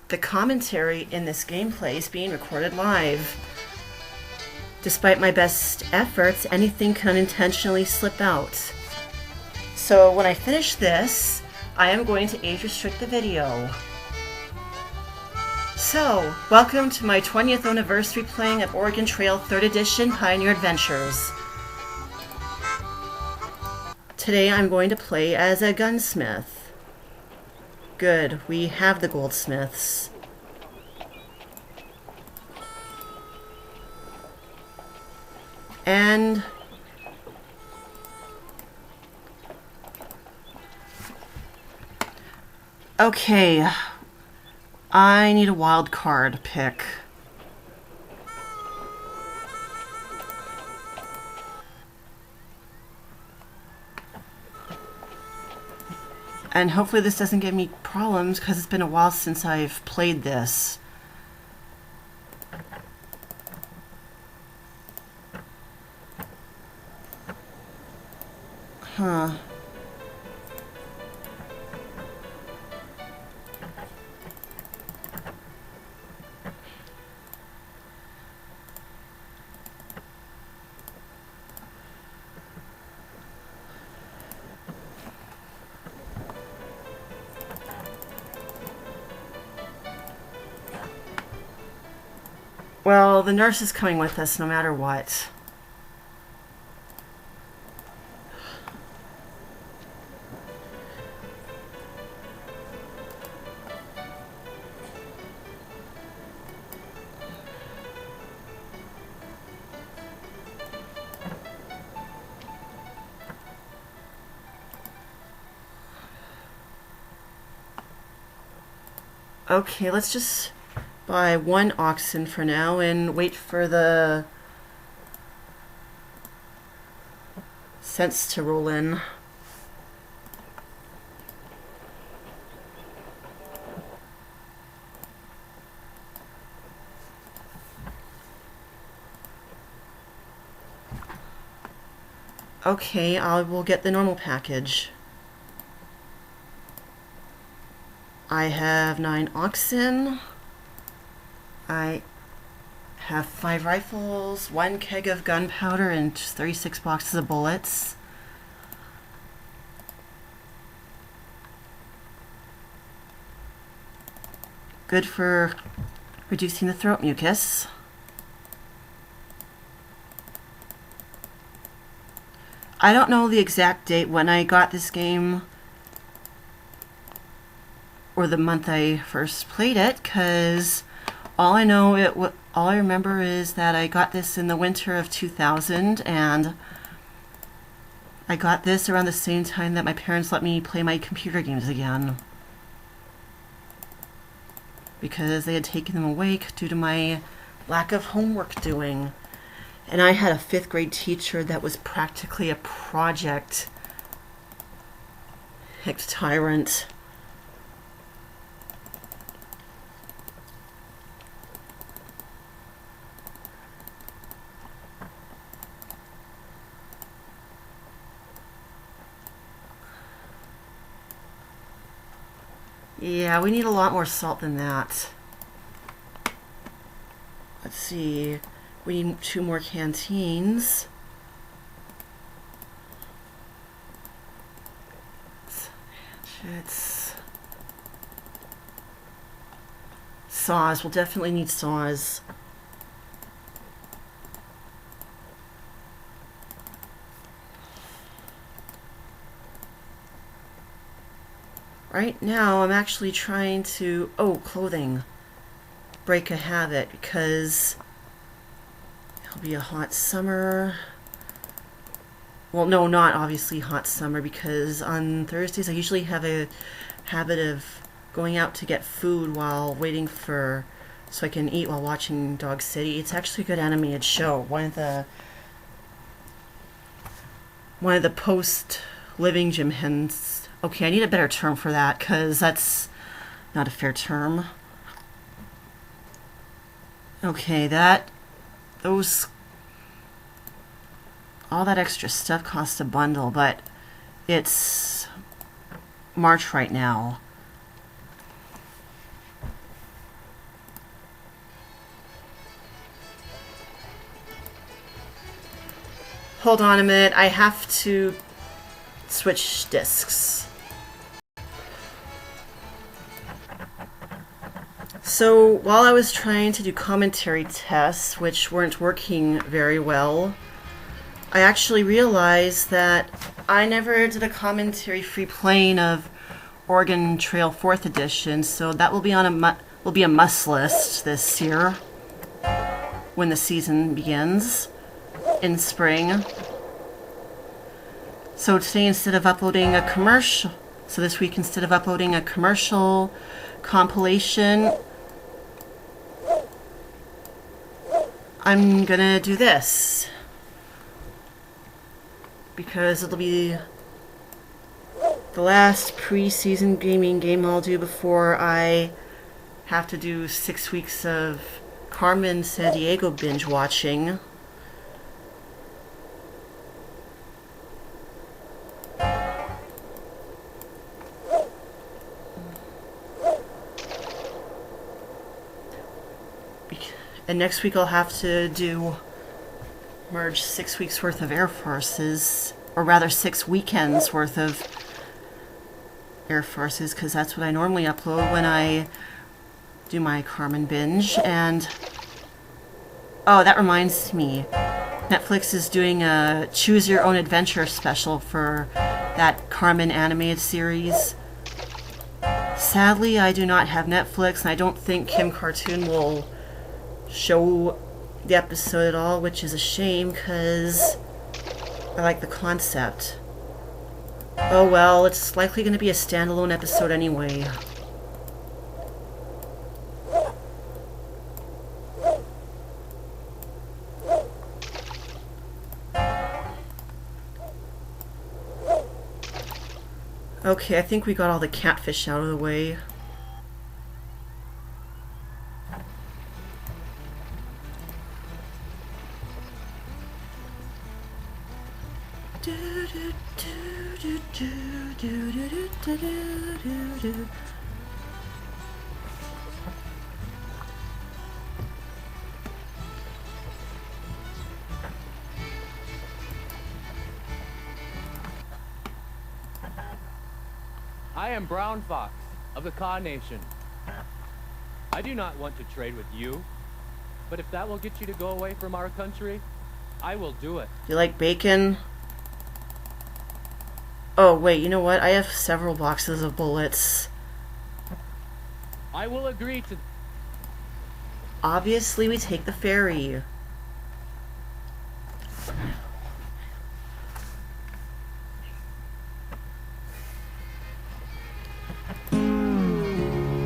the commentary in this gameplay is being recorded live. Despite my best efforts, anything can unintentionally slip out. So when I finish this, I am going to age restrict the video. So, welcome to my 20th anniversary playing of Oregon Trail 3rd Edition Pioneer Adventures. Today I'm going to play as a gunsmith. Good, we have the goldsmiths. And okay, I need a wild card pick. And hopefully this doesn't give me problems because it's been a while since I've played this. Huh. Well, the nurse is coming with us no matter what. Okay, let's just buy one oxen for now and wait for the cents to roll in. Okay, I will get the normal package. I have 9 oxen. I have 5 rifles, 1 keg of gunpowder, and 36 boxes of bullets. Good for reducing the throat mucus. I don't know the exact date when I got this game or the month I first played it, because all I remember is that I got this in the winter of 2000, and I got this around the same time that my parents let me play my computer games again, because they had taken them away due to my lack of homework doing. And I had a 5th grade teacher that was practically a project tyrant. Yeah, we need a lot more salt than that. Let's see. We need 2 more canteens. Hatchets. Saws. We'll definitely need saws. Right now, I'm actually trying to... Oh, clothing. Break a habit, because it'll be a hot summer. Well, no, not obviously hot summer, because on Thursdays I usually have a habit of going out to get food while waiting for... so I can eat while watching Dog City. It's actually a good animated show. One of the post-living Jim Hens... Okay, I need a better term for that, because that's not a fair term. Okay, all that extra stuff costs a bundle, but it's March right now. Hold on a minute, I have to switch discs. So while I was trying to do commentary tests, which weren't working very well, I actually realized that I never did a commentary free playing of Oregon Trail 4th edition, so that will be on a must list this year when the season begins in spring. So today, instead of uploading a commercial, so this week, instead of uploading a commercial compilation, I'm gonna do this because it'll be the last pre-season gaming game I'll do before I have to do 6 weeks of Carmen Sandiego binge watching. And next week I'll have to merge 6 weeks worth of Air Forces, or rather 6 weekends worth of Air Forces, because that's what I normally upload when I do my Carmen binge. And oh, that reminds me, Netflix is doing a Choose Your Own Adventure special for that Carmen animated series. Sadly, I do not have Netflix, and I don't think Kim Cartoon will show the episode at all, which is a shame because I like the concept. Oh well, it's likely going to be a standalone episode anyway. Okay, I think we got all the catfish out of the way. I am Brown Fox of the Kaw Nation. I do not want to trade with you, but if that will get you to go away from our country, I will do it. You like bacon? Oh wait, you know what? I have several boxes of bullets. I will agree to... Obviously, we take the ferry.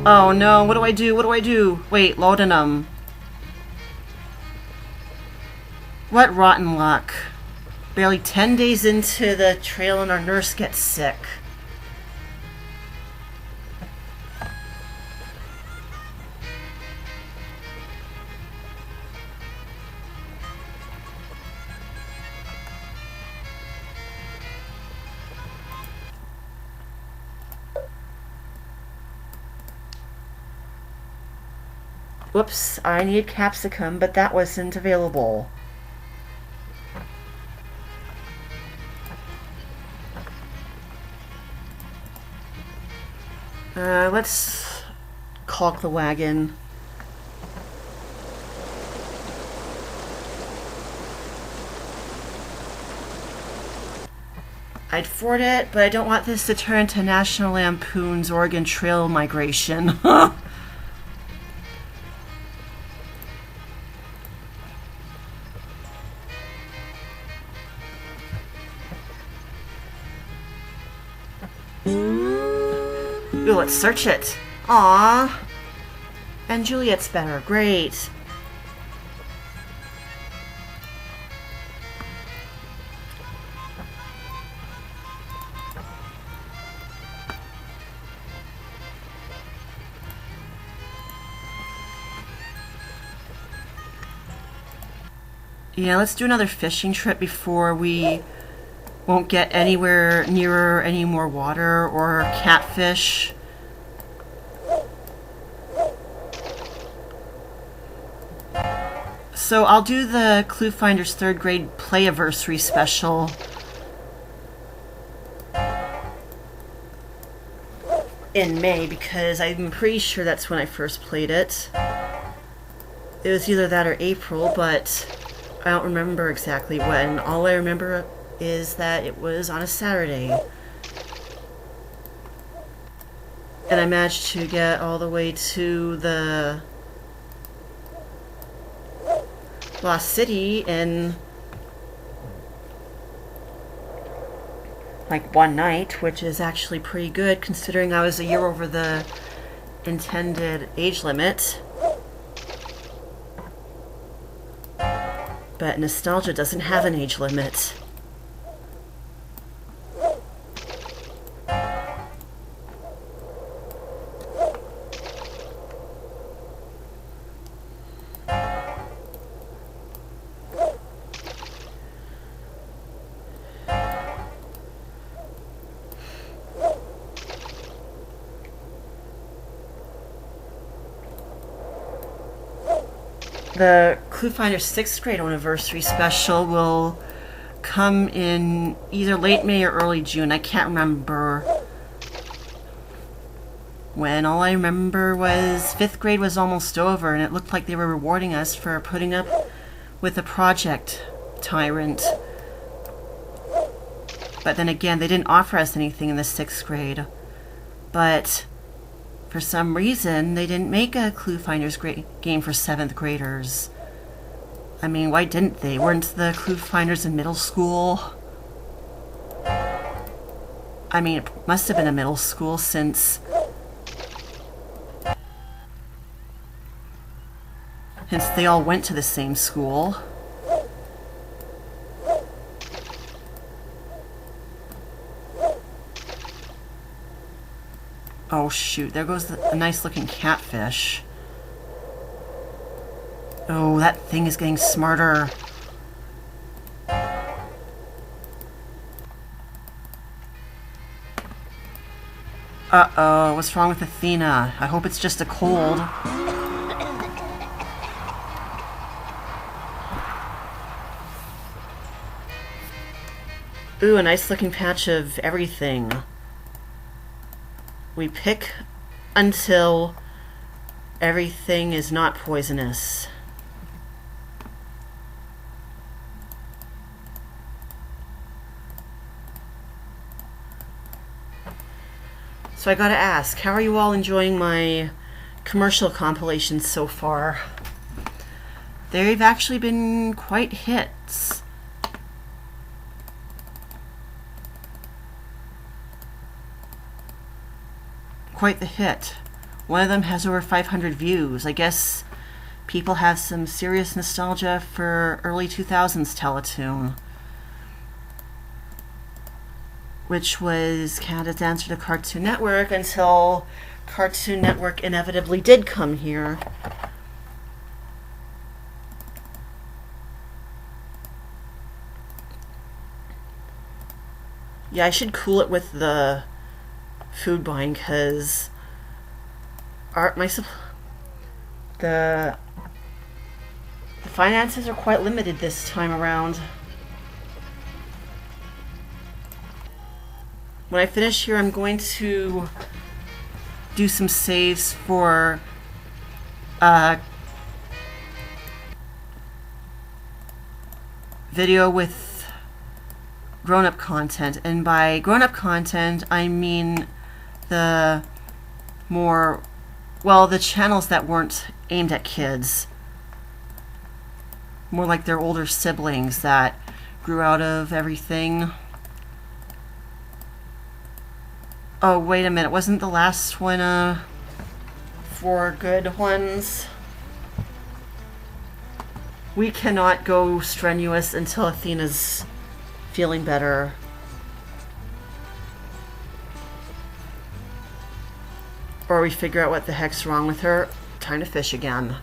Oh no, what do I do? What do I do? Wait, laudanum. What rotten luck. Barely 10 days into the trail and our nurse gets sick. Whoops, I need capsicum, but that wasn't available. Let's caulk the wagon. I'd ford it, but I don't want this to turn to National Lampoon's Oregon Trail migration. Ooh, let's search it. Aww. And Juliet's better. Great. Yeah, let's do another fishing trip before we won't get anywhere nearer any more water or catfish. So I'll do the Clue Finders 3rd grade Playiversary special in May, because I'm pretty sure that's when I first played it. It was either that or April, but I don't remember exactly when. All I remember is that it was on a Saturday. And I managed to get all the way to the Lost City in like one night, which is actually pretty good considering I was a year over the intended age limit. But nostalgia doesn't have an age limit. The Clue Finder 6th grade OWNiversary special will come in either late May or early June. I can't remember when. All I remember was 5th grade was almost over and it looked like they were rewarding us for putting up with the project Tyrant. But then again, they didn't offer us anything in the 6th grade. But for some reason, they didn't make a Clue Finders game for 7th graders. I mean, why didn't they? Weren't the Clue Finders in middle school? I mean, it must have been a middle school since they all went to the same school. Oh shoot, there goes a nice looking catfish. Oh, that thing is getting smarter. Uh-oh, what's wrong with Athena? I hope it's just a cold. Ooh, a nice looking patch of everything. We pick until everything is not poisonous. So I gotta ask, how are you all enjoying my commercial compilations so far? They've actually been quite hits. Quite the hit. One of them has over 500 views. I guess people have some serious nostalgia for early 2000s Teletoon, which was Canada's answer to Cartoon Network until Cartoon Network inevitably did come here. Yeah, I should cool it with the food buying, because the finances are quite limited this time around. When I finish here, I'm going to do some saves for video with grown-up content, and by grown-up content I mean the more, well, the channels that weren't aimed at kids, more like their older siblings that grew out of everything. Oh, wait a minute, wasn't the last one for good ones? We cannot go strenuous until Athena's feeling better. Or we figure out what the heck's wrong with her. Time to fish again.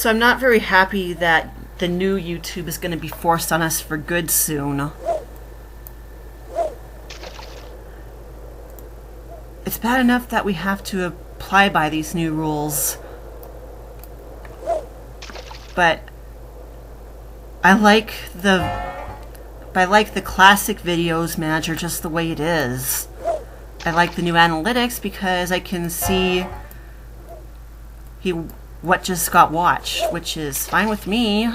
So I'm not very happy that the new YouTube is going to be forced on us for good soon. It's bad enough that we have to apply by these new rules. But I like the classic videos manager just the way it is. I like the new analytics because I can see what just got watched, which is fine with me.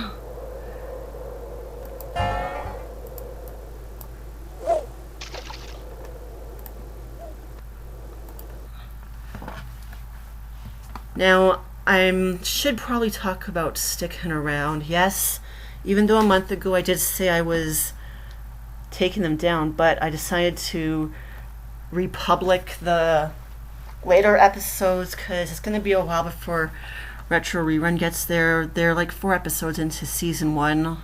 Now, I should probably talk about sticking around. Yes, even though a month ago I did say I was taking them down, but I decided to republic the later episodes because it's going to be a while before Retro Rerun gets there. They're like 4 episodes into season 1.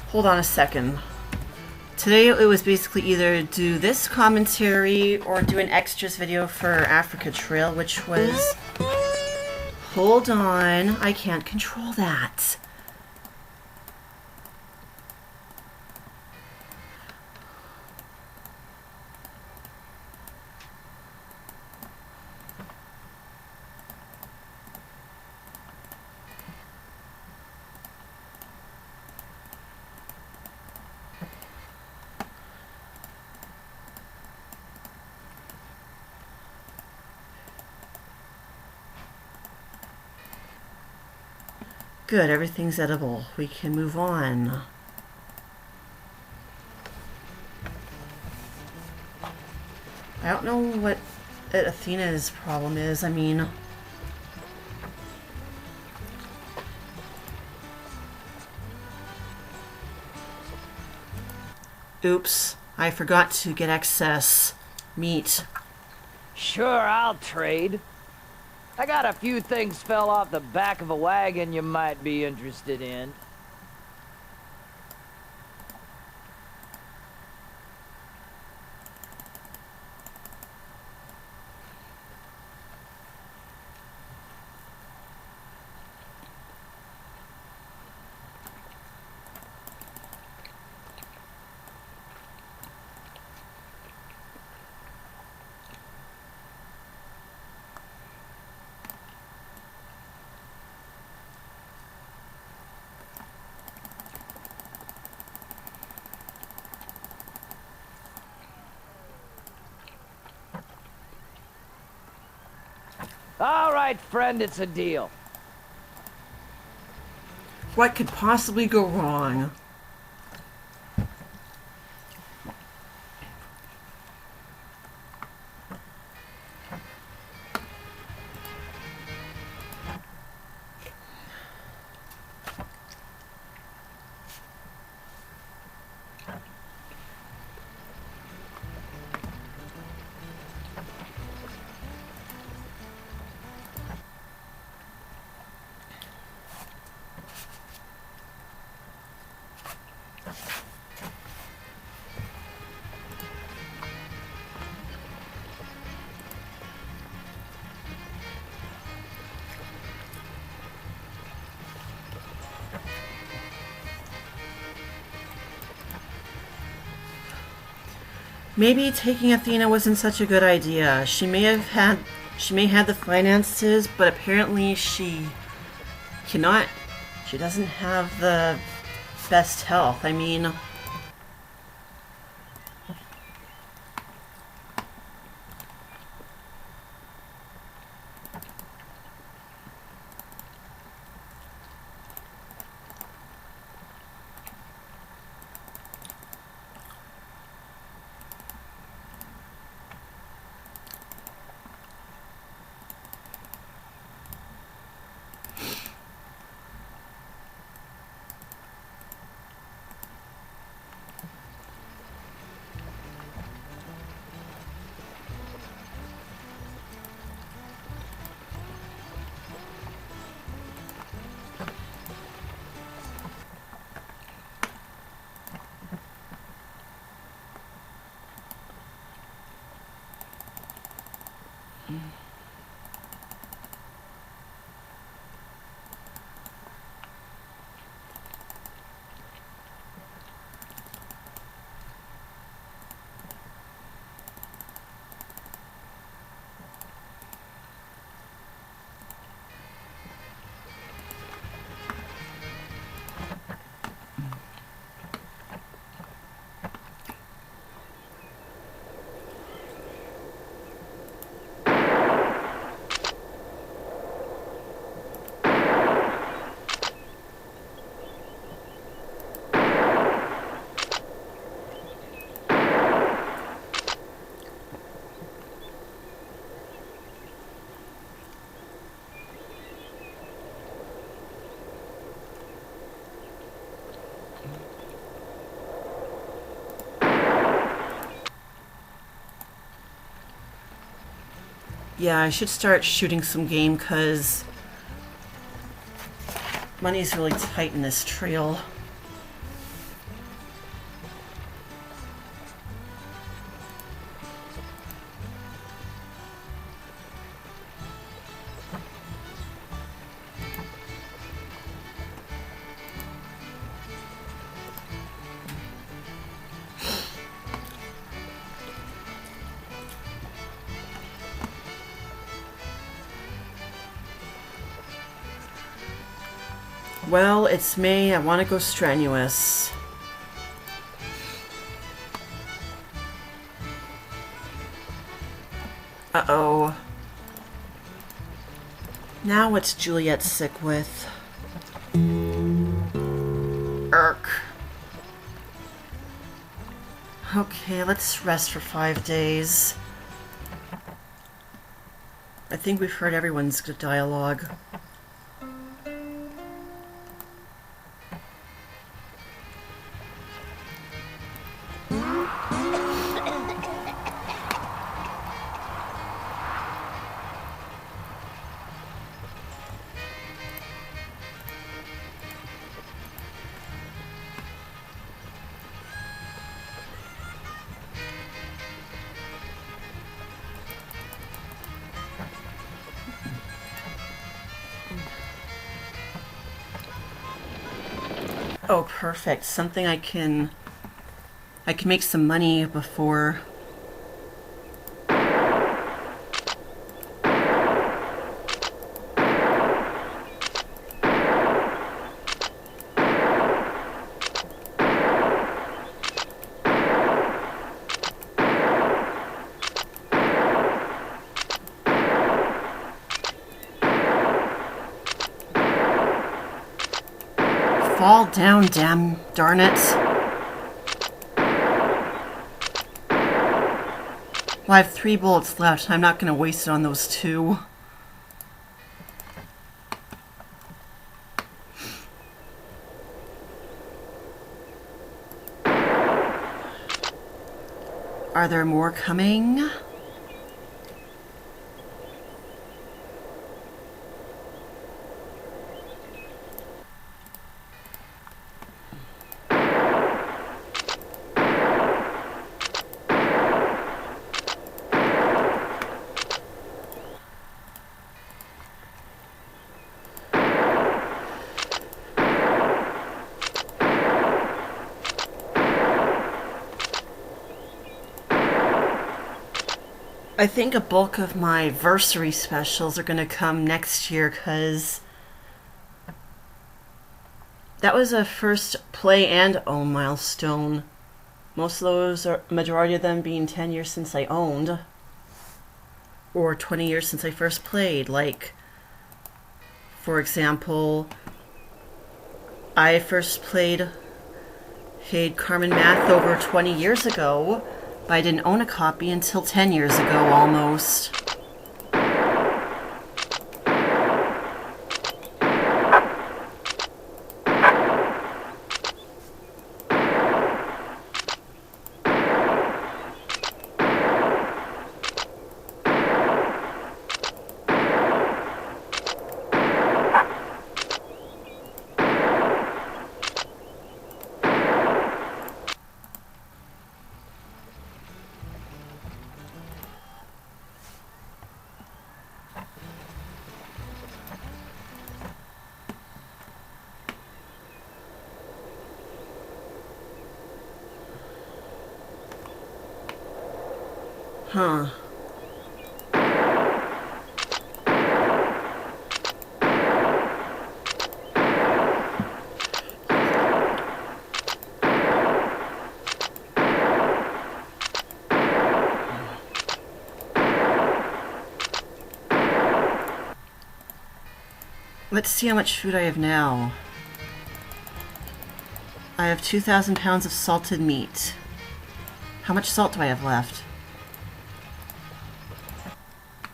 Hold on a second. Today it was basically either do this commentary or do an extras video for Africa Trail, which was... Hold on, I can't control that. Good, everything's edible. We can move on. I don't know what Athena's problem is. I mean... Oops, I forgot to get excess meat. Sure, I'll trade. I got a few things fell off the back of a wagon you might be interested in. All right, friend, it's a deal. What could possibly go wrong? Maybe taking Athena wasn't such a good idea. She may have the finances, but apparently she cannot. She doesn't have the best health. I mean, Yeah, I should start shooting some game because money's really tight in this trail. Well, it's May. I want to go strenuous. Uh-oh. Now what's Juliet sick with? Irk. Okay, let's rest for 5 days. I think we've heard everyone's dialogue. Oh, perfect. Something I can make some money before. Fall down, darn it. Well, I have 3 bullets left. I'm not going to waste it on those 2. Are there more coming? I think a bulk of my versary specials are going to come next year because that was a first play and own milestone. Most of those are, majority of them being 10 years since I owned, or 20 years since I first played. Like, for example, I first played Carmen Math over 20 years ago, but I didn't own a copy until 10 years ago almost. Huh. Let's see how much food I have now. I have 2,000 pounds of salted meat. How much salt do I have left?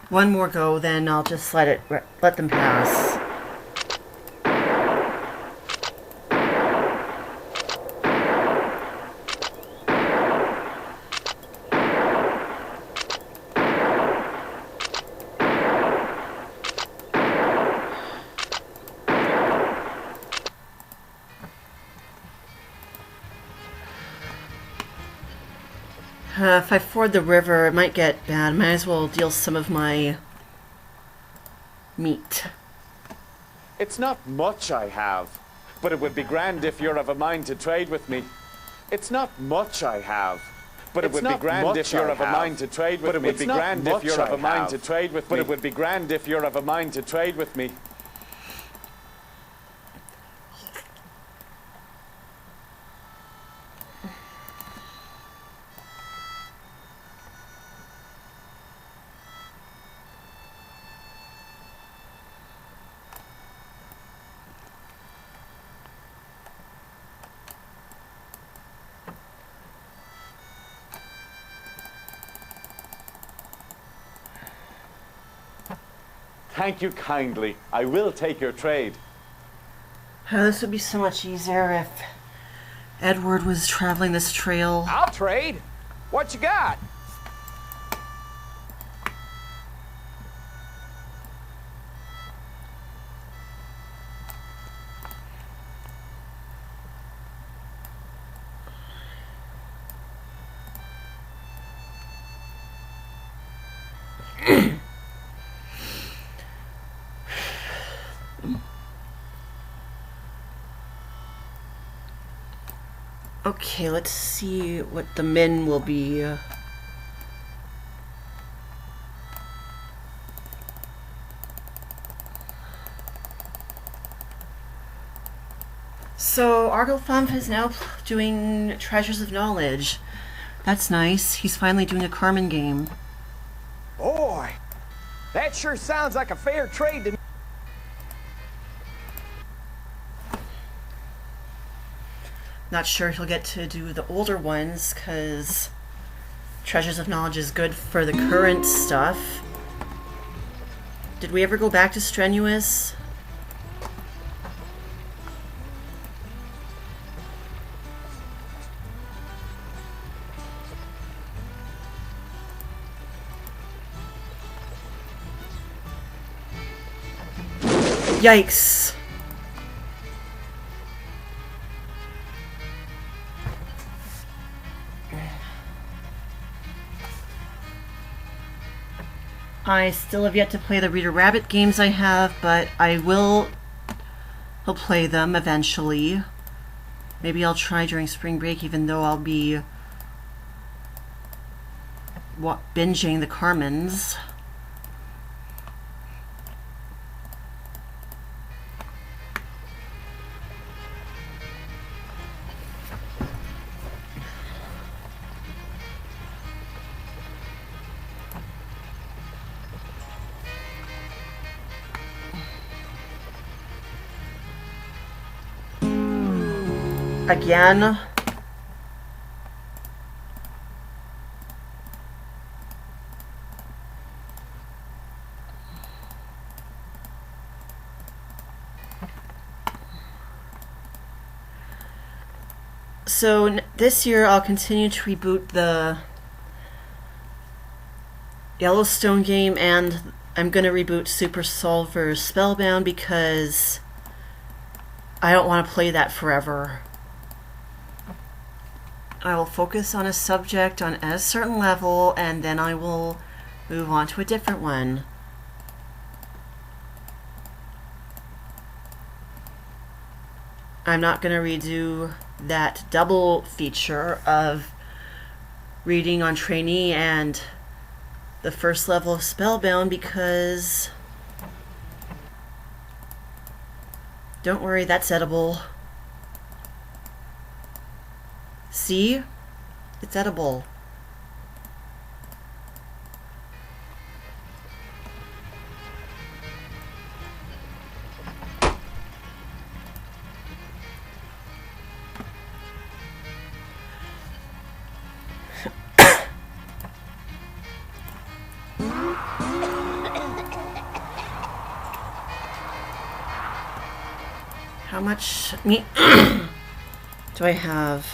One more go, then I'll just let them pass. If I ford the river, it might get bad. Might as well deal some of my meat. It's not much I have, but it would be grand if you're of a mind to trade with me. It's not much I have, but it would be grand if you're of a mind to trade with me. But it would be grand if you're of a mind to trade with me. But it would be grand if you're of a mind to trade with me. Thank you kindly. I will take your trade. Oh, this would be so much easier if Edward was traveling this trail. I'll trade. What you got? Okay, let's see what the men will be. So, Argolfump is now doing Treasures of Knowledge. That's nice. He's finally doing a Carmen game. Boy, that sure sounds like a fair trade to me. Not sure he'll get to do the older ones, because Treasures of Knowledge is good for the current stuff. Did we ever go back to Strenuous? Yikes. I still have yet to play the Reader Rabbit games I have, but I will play them eventually. Maybe I'll try during spring break, even though I'll be binging the Carmens. Again. So this year I'll continue to reboot the Yellowstone game, and I'm going to reboot Super Solver Spellbound because I don't want to play that forever. I will focus on a subject on a certain level, and then I will move on to a different one. I'm not going to redo that double feature of reading on trainee and the first level of Spellbound because... Don't worry, that's edible. See? It's edible. How much meat do I have?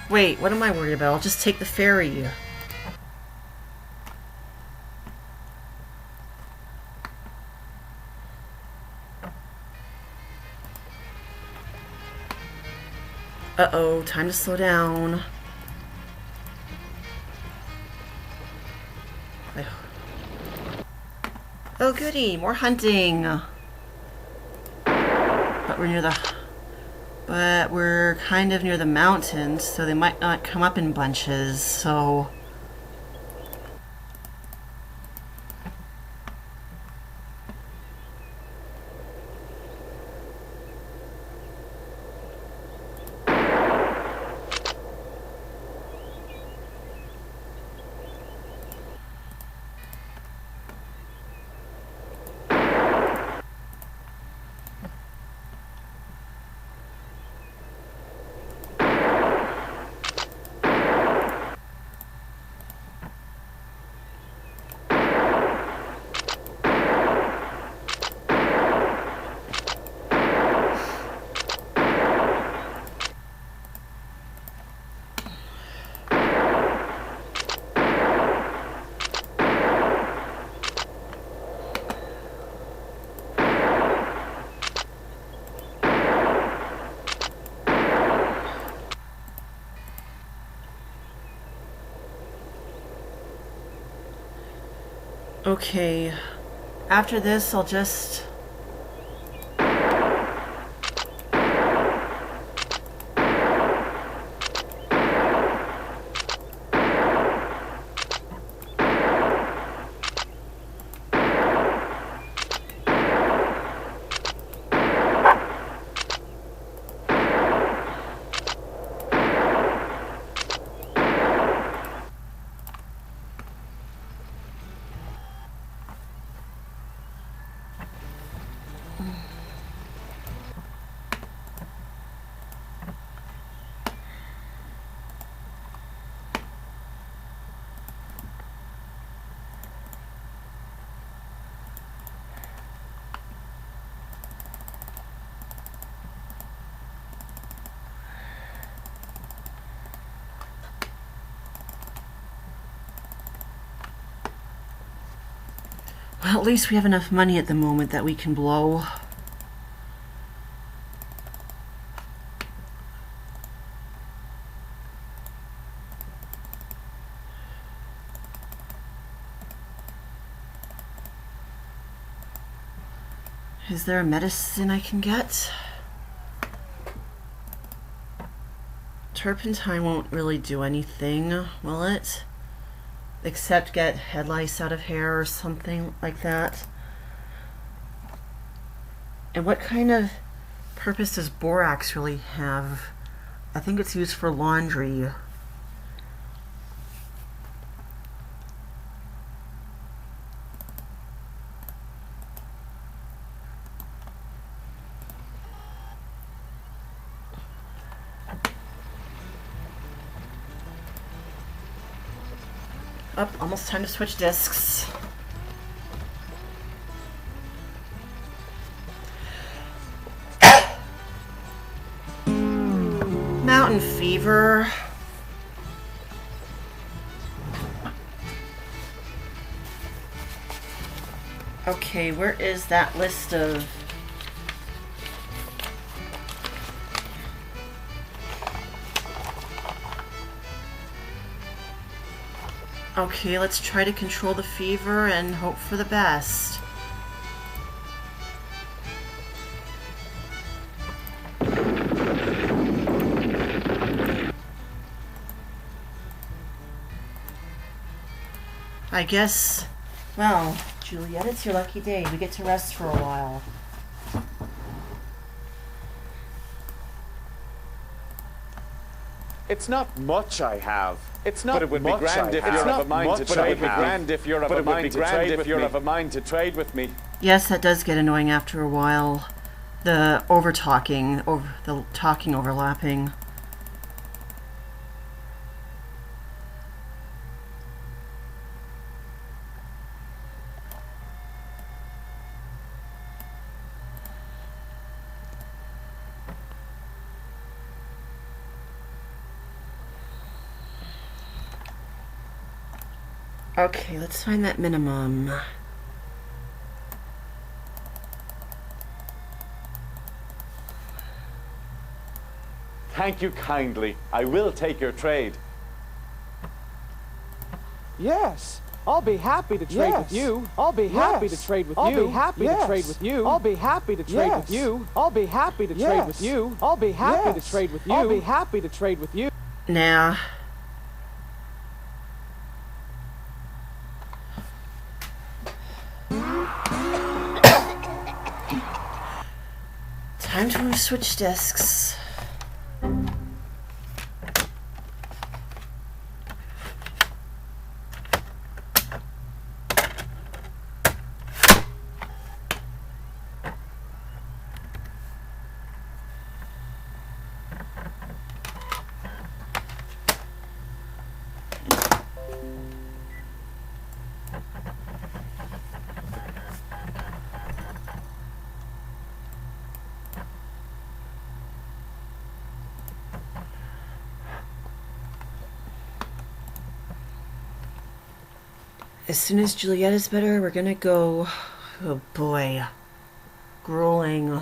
Wait, what am I worried about? I'll just take the ferry. Uh-oh, time to slow down. Oh goody, more hunting. But we're kind of near the mountains, so they might not come up in bunches, so... Okay, after this I'll just... Well, at least we have enough money at the moment that we can blow. Is there a medicine I can get? Turpentine won't really do anything, will it? Except get head lice out of hair or something like that. And what kind of purpose does borax really have? I think it's used for laundry. Up, almost time to switch discs. Mountain fever. Okay, where is that list of... Okay, let's try to control the fever and hope for the best. I guess, well, Juliet, it's your lucky day. We get to rest for a while. It's not much I have. It's not. But it would be grand if you're of a mind to trade with me. Grand if you're of a mind to trade if you're of a mind to trade with me. Yes, that does get annoying after a while. The over-talking, the talking overlapping. Okay, let's find that minimum. Thank you kindly. I will take your trade. Yes. I'll be happy to trade with you. I'll be happy to trade with you. I'll be happy to trade with you. I'll be happy to trade with you. I'll be happy to trade with you. I'll be happy to trade with you. I'll be happy to trade with you. Nah. Time to switch discs. As soon as Juliet is better, we're gonna go... Oh boy. Grueling.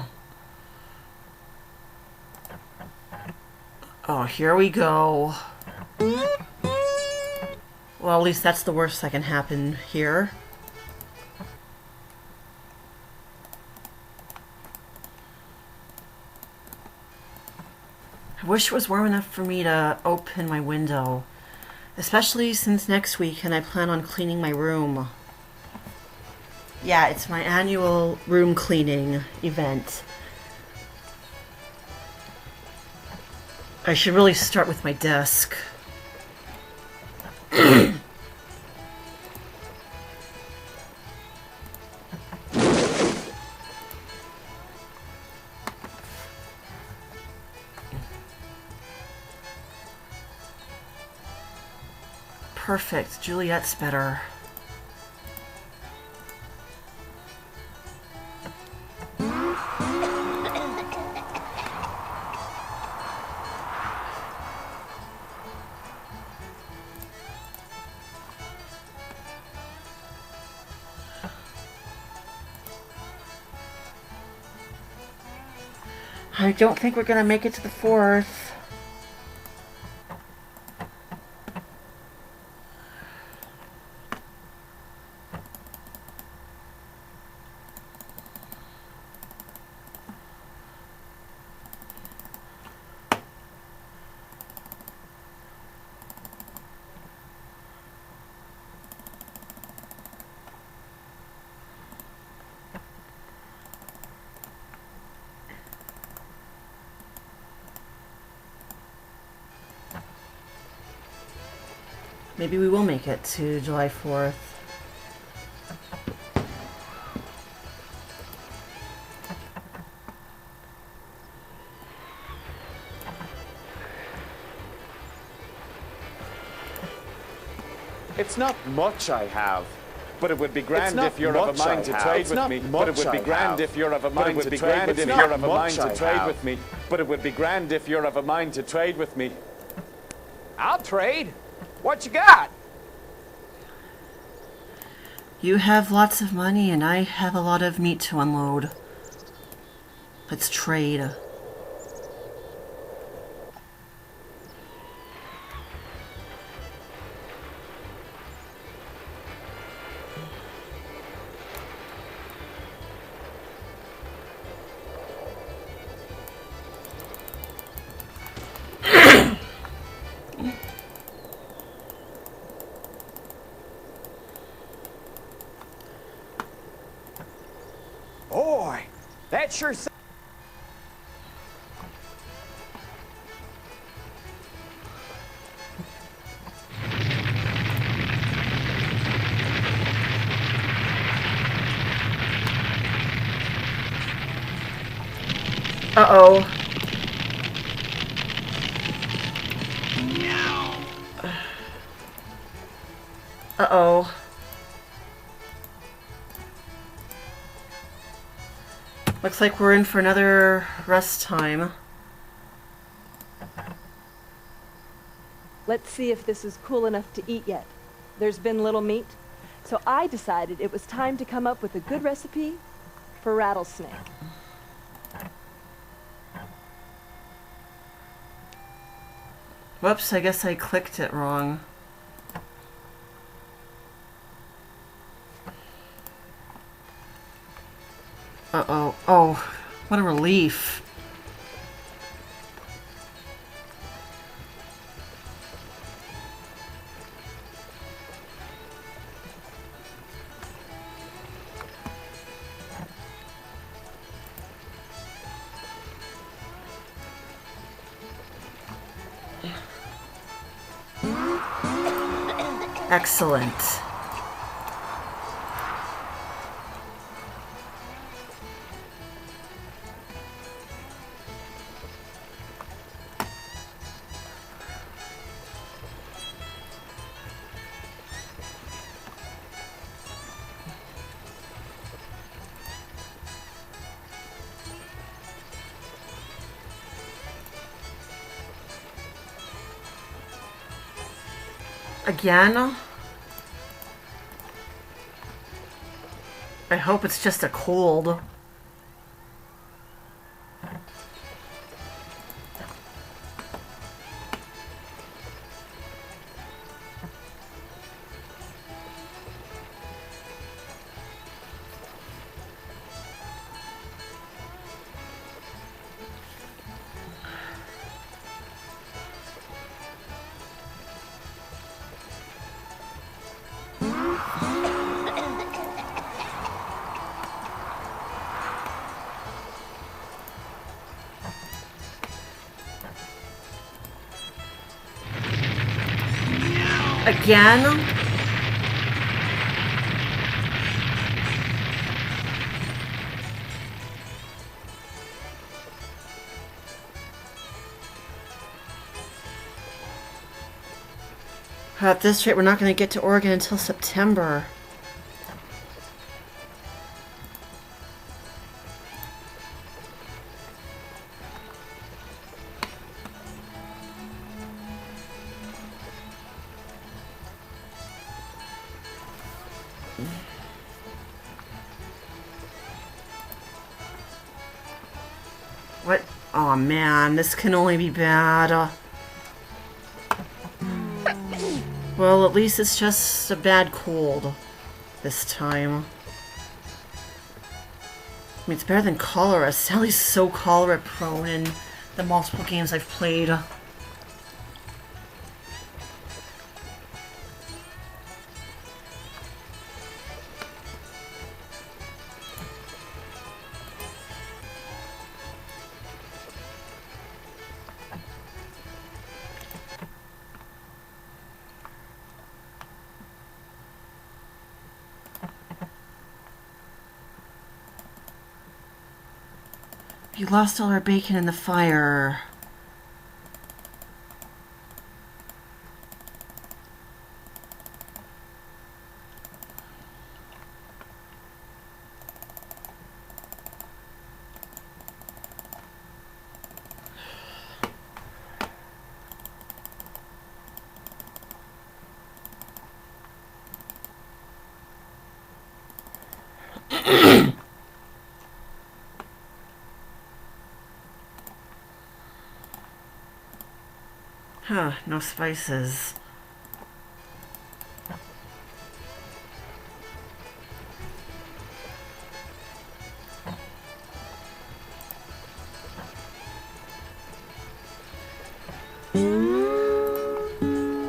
Oh, here we go. Well, at least that's the worst that can happen here. I wish it was warm enough for me to open my window. Especially since next week and I plan on cleaning my room. Yeah, it's my annual room cleaning event. I should really start with my desk. Perfect. Juliet's better. I don't think we're gonna make it to the 4th. Maybe we will make it to July 4th. It's not much I have. But it would be grand if you're of a mind to trade with me. But it would be grand if you're of a mind to trade with me. If you're of a mind to trade with me. But it would be grand if you're of a mind to trade with me. I'll trade. What you got? You have lots of money and I have a lot of meat to unload. Let's trade. That sure Uh-oh. Uh-oh. Looks like we're in for another rest time. Let's see if this is cool enough to eat yet. There's been little meat, so I decided it was time to come up with a good recipe for rattlesnake. Whoops, I guess I clicked it wrong. Uh-oh. Oh, what a relief. Excellent. Again? I hope it's just a cold. Again? At this rate, we're not going to get to Oregon until September. What? Oh man, this can only be bad. Well, at least it's just a bad cold this time. I mean, it's better than cholera. Sally's so cholera prone in the multiple games I've played. You lost all our bacon in the fire. Huh, no spices.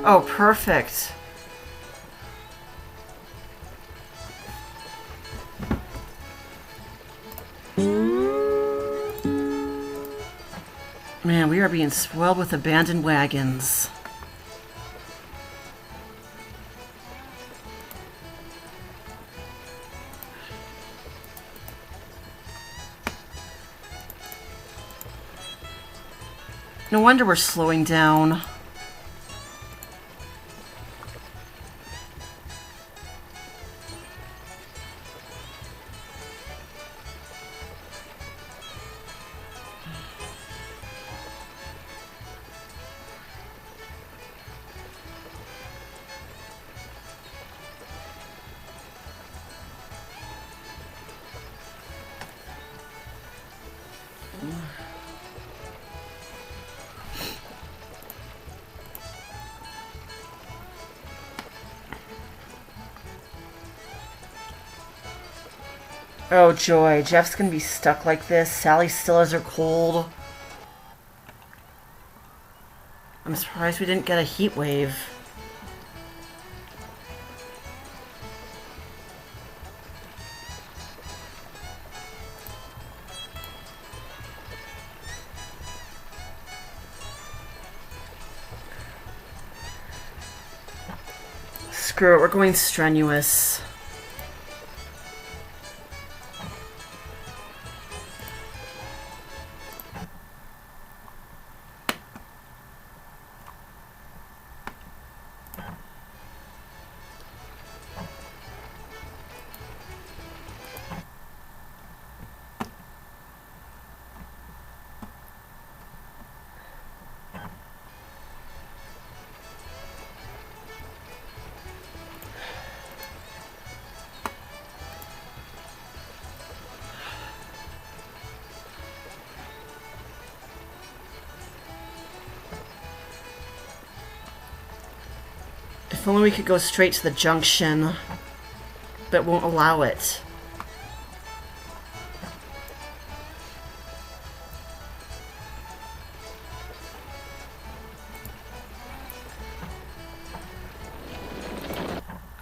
Oh, perfect. being spoiled with abandoned wagons. No wonder we're slowing down. Oh joy, Jeff's gonna be stuck like this. Sally still has her cold. I'm surprised we didn't get a heat wave. Screw it, we're going strenuous. If only we could go straight to the junction, but it won't allow it.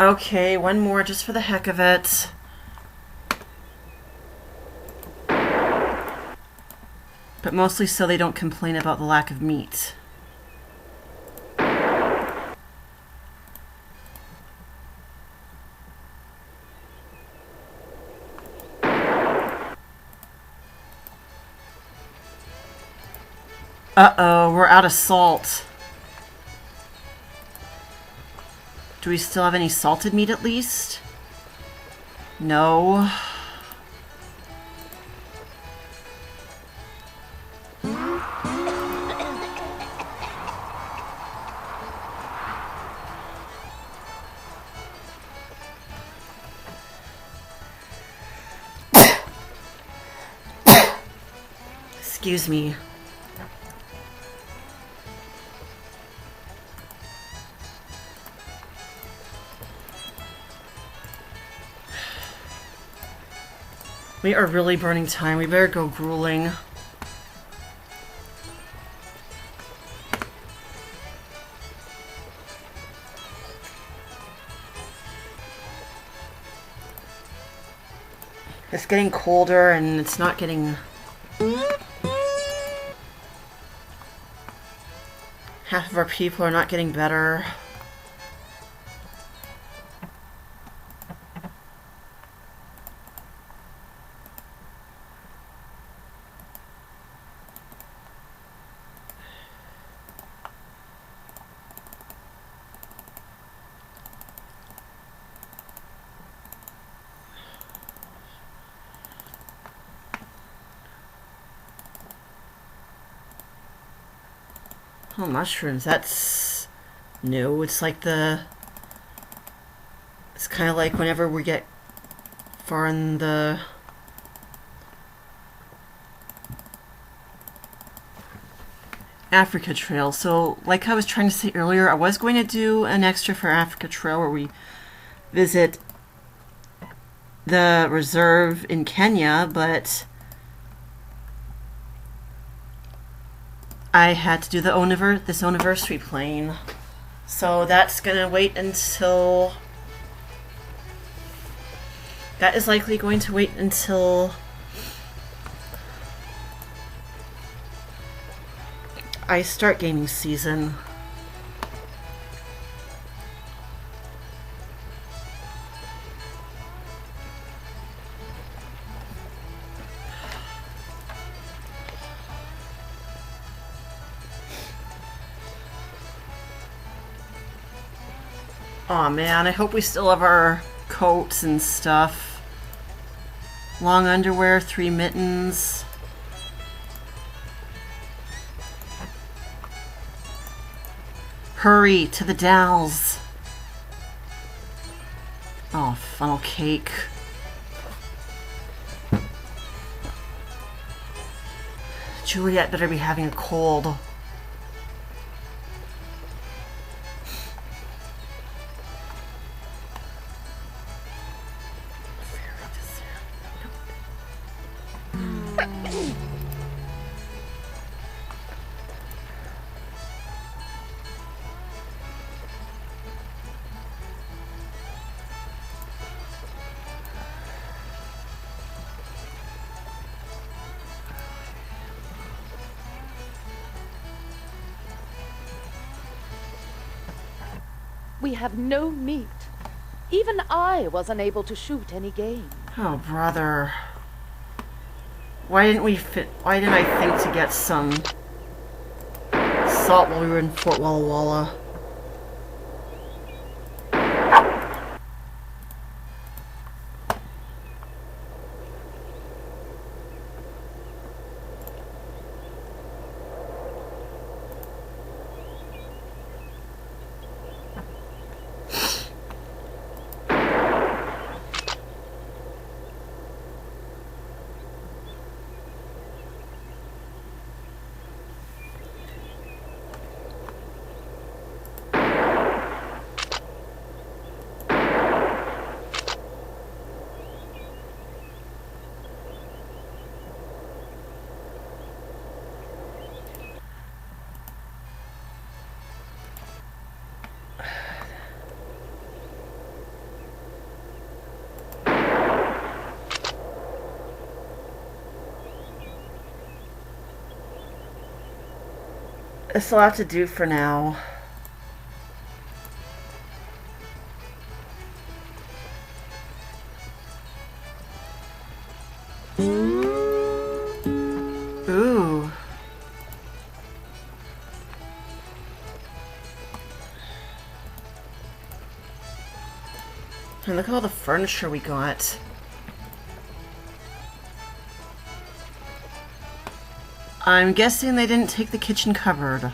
Okay, one more just for the heck of it. But mostly so they don't complain about the lack of meat. Uh-oh, we're out of salt. Do we still have any salted meat at least? No. Excuse me. We are really burning time. We better go grueling. It's getting colder and it's not getting... Half of our people are not getting better. Oh, mushrooms, that's new. It's like it's kind of like whenever we get far in the... Africa Trail. So, like I was trying to say earlier, I was going to do an extra for Africa Trail where we visit the reserve in Kenya, but I had to do the this OWNiversary plane. So that's gonna wait until... That is likely going to wait until I start gaming season. Aw, man, I hope we still have our coats and stuff. Long underwear, 3 mittens. Hurry to the Dalles. Oh, funnel cake. Juliet better be having a cold. We have no meat. Even I was unable to shoot any game. Oh, brother. Why didn't I think to get some salt while we were in Fort Walla Walla? This will have to do for now. Ooh. And look at all the furniture we got. I'm guessing they didn't take the kitchen cupboard.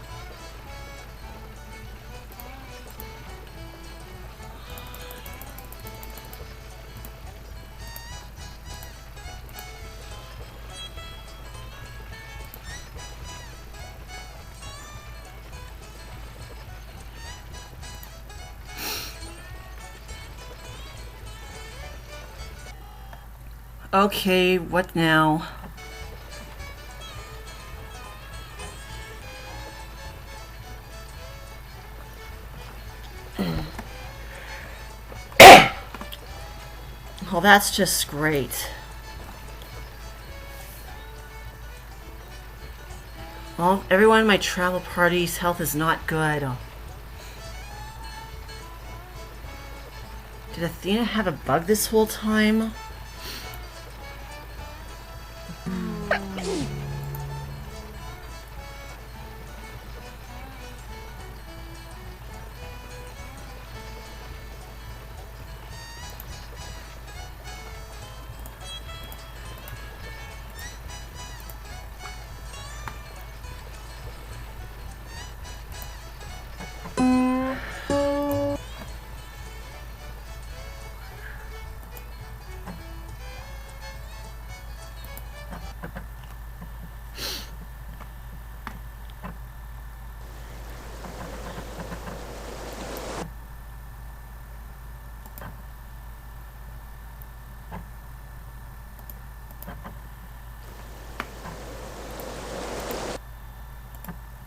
Okay, what now? Well, that's just great. Well, everyone in my travel party's health is not good. Did Athena have a bug this whole time?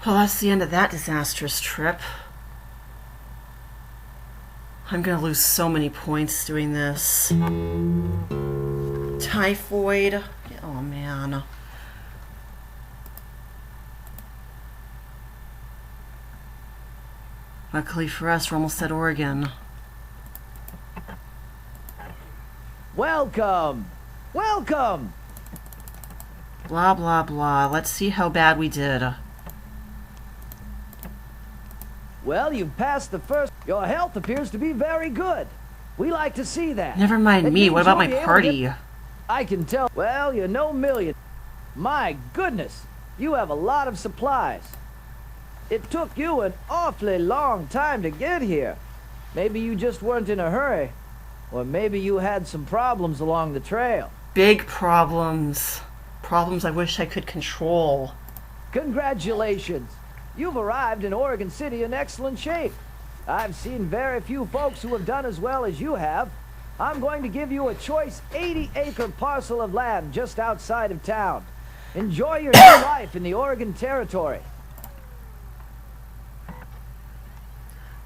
Well, that's the end of that disastrous trip. I'm gonna lose so many points doing this. Typhoid. Oh, man. Luckily for us, we're almost at Oregon. Welcome! Welcome! Blah, blah, blah. Let's see how bad we did. Well, you've passed the first. Your health appears to be very good. We like to see that. Never mind It me. means What about you'll my be able to party? get- I can tell. Well, you're no million. My goodness, you have a lot of supplies. It took you an awfully long time to get here. Maybe you just weren't in a hurry. Or maybe you had some problems along the trail. Big problems. Problems I wish I could control. Congratulations. You've arrived in Oregon City in excellent shape. I've seen very few folks who have done as well as you have. I'm going to give you a choice 80-acre parcel of land just outside of town. Enjoy your new life in the Oregon Territory.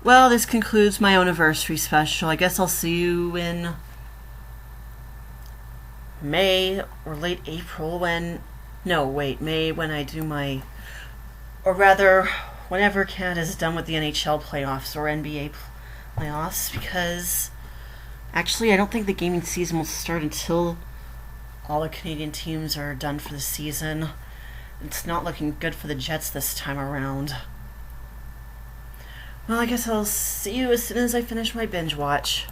Well, this concludes my OWNiversary special. I guess I'll see you in May or late April when... No, wait, May when I do my... Or rather, whenever Canada's done with the NHL playoffs or NBA playoffs, because... Actually, I don't think the gaming season will start until all the Canadian teams are done for the season. It's not looking good for the Jets this time around. Well, I guess I'll see you as soon as I finish my binge watch.